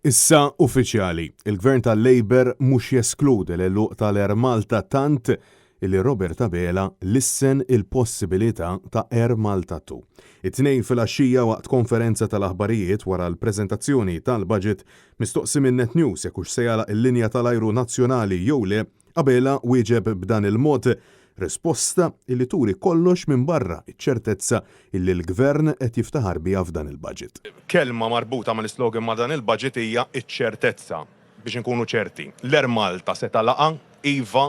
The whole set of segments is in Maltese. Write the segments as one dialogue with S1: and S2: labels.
S1: Issa uffiċjali, il-Gvern tal-Labor mhux jeskludi l-eluq tal-Air Malta tant illi Robert Abela lissen il-possibilità ta' Air Malta 2. It-tnejn fil-għaxxija waqt konferenza tal-aħbarijiet wara l-preżentazzjoni tal-budget mistoqsi minn Net News jekk hux se jagħlaq il-linja tal-ajru nazzjonali jew le, Abela wieġeb b'dan il-mod risposta illi turi kollox minn barra iċ-ċertezza illi l-Gvern qed jiftaħar biha f'dan il-budget.
S2: Kelma marbuta mal-slogan ma' dan il-budget hija iċ-ċertezza biex inkunu ċerti. L-Air Malta se talaqa iva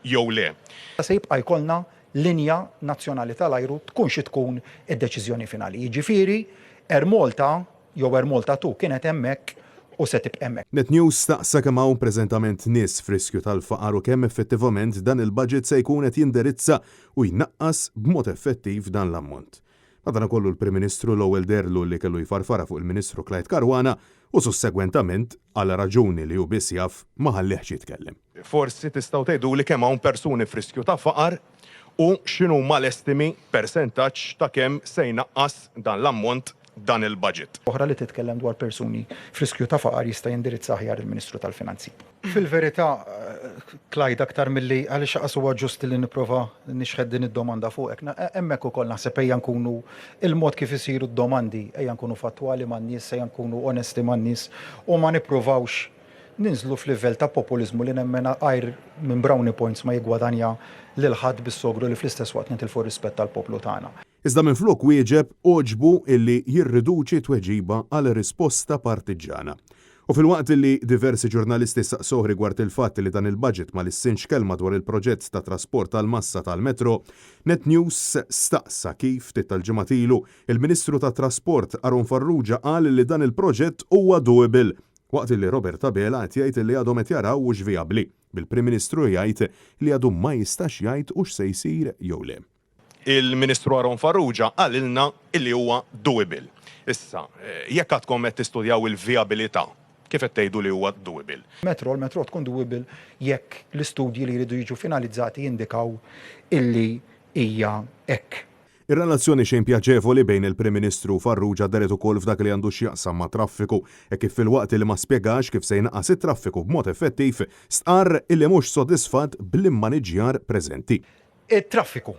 S2: jew le.
S3: Se jibqa' jkollna linja nazzjonali tal-ajru tkun xi tkun id-deċiżjoni finali. Jiġifieri Air Malta jew Air Malta 2 kienet hemmhekk u se tibqa' hemmhekk.
S1: Net News staqsa kemm hawn preżentament nies f'riskju tal-faqar u kemm effettivament dan il-budget se jkun qed jindirizza u jnaqqas b'mod effettiv dan l-ammont. Madankollu l-Prim Ministru l-ewwel derlu li kellu jfarfara fuq il-Ministru Clyde Caruana u sussegwentament għal raġuni li hu biss jaf ma ħallihx jitkellem.
S2: Forsi tistgħu tgħidu li kemm hawn persuni f'riskju ta' faqar u x'inhuma l-estimi persentaġġ ta' kemm se jnaqqas dan l-ammont dan il-budget.
S3: Oħra li titkellem dwar persuni f'riskju ta' faqar jista' jindirizza aħjar il-Ministru tal-Finanzi. Fil-verità, Clyde aktar milli għaliex aqas huwa ġust li nipprova nixħed din id-domanda fuqek. Hemmhekk ukoll naħseb ejja nkunu il-mod kif isiru d-domandi, ejja nkunu fattwali man-nies, ejja nkunu onesti man-nies u ma nippruvawx ninżlu f'livell ta' populiżmu li nemmen għajr minn brownie points ma jigwadanja lil ħadd bis-sogru li fl-istess waqt nitilfu rispett tal-poplu tagħna.
S1: Iżda minflok wieġeb oġbu illi jirriduċi tweġiba għal risposta partiġana. U fil-waqt li diversi ġurnalisti saqsuh rigward il-fatt li dan il-budget ma lissinx kelma dwar il-proġett ta' trasport tal-massa tal-metro, Net News staqsa kif tal-ġimgħa ilu il-Ministru tat Trasport Aron Farrugia qal li dan il-proġett huwa doable, waqt li Robert Abela qed jgħid li għadhom qed jaraw hux vijabbli. Bil-Prim Ministru jgħid li għadu ma jistax jgħid hux se jsir jew le.
S2: Il-Ministru Aron Farrugia qalilna illi huwa doable. Issa, jekk għadkom qed tistudjaw il-vijabilità, kif qed tgħidu li huwa doable?
S3: Metro tkun doable jekk l-istudji li jridu jiġu finalizzati jindikaw illi hija hekk.
S1: Ir-relazzjoni xejn pjaċevoli bejn il-Prim Ministru Farrugia daret ukoll f'dak li għandu x'jaqsam ma' traffiku e kif fil-waqt li ma spjegax kif se jnaqqas it-traffiku b'mod effettiv stqarr illi mhux sodisfatt bl-immaniġjar preżenti.
S3: It-traffiku.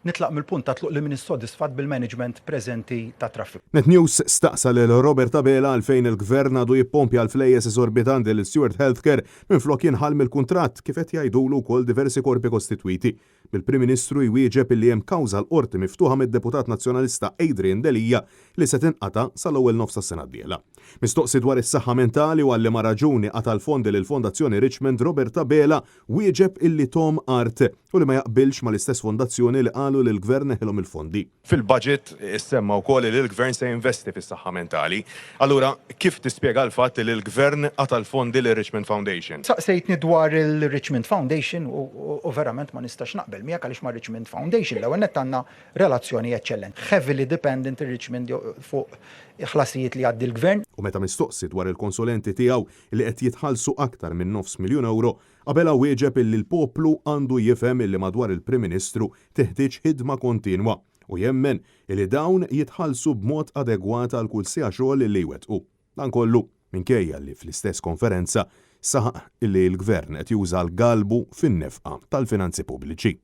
S3: Nitlaq mill-punt ta' tluq li min issodisfatt bil-management preżenti ta' traffiku.
S1: Net News staqsa lil Robert Abela għalfejn il-Gvern għadu jippompja l-flejjes eżorbitanti lil Stewart Healthcare minflok jinħall mill-kuntratt kif qed jgħidulu wkoll diversi korpi kostitwiti. Bil-Prim Ministru jwieġeb illi hemm kawża l-qorti miftuħa mid-deputat nazzjonalista Adrian Delija li se tinqata' sal-ewwel nofs tas-sena d-dieħla. Mistoqsi dwar is-saħħa mentali u għalli ma raġuni għata l-fondi lil Fondazzjoni Richmond, Robert Abela wieġeb illi Tom Art u li ma jaqbilx mal-istess fondazzjoni li qalu li l-Gvern neħilhom il-fondi.
S2: Fil-budget issemma wkoll li l-Gvern se jinvesti fis-saħħa mentali. Allura kif tispjega l-fatt li l-Gvern għata l-fondi lil Richmond Foundation?
S3: Saqsejtni dwar il-Richmond Foundation u verament ma nistax naqbel miegħek għaliex ma' Richmond Foundation l-ewwel nett għandna relazzjoni eċċellenti. Heavily dependent ir-Richmond fuq ħlasijiet li għaddi l-Gvern.
S1: U meta mistoqsi dwar il-konsulenti tiegħu li qed jitħallsu aktar minn €900,000, Abela wieġeb illi l-poplu għandu jifhem illi madwar il-Prim Ministru teħtieġ ħidma kontinwa u jemmen illi dawn jitħallsu b'mod adegwat għal kull siegħa xogħol li jwettqu. Dan kollu minkejja li fl-istess konferenza saħaq illi l-Gvern qed juża l-galbu fin-nefqa tal-finanzi pubbliċi.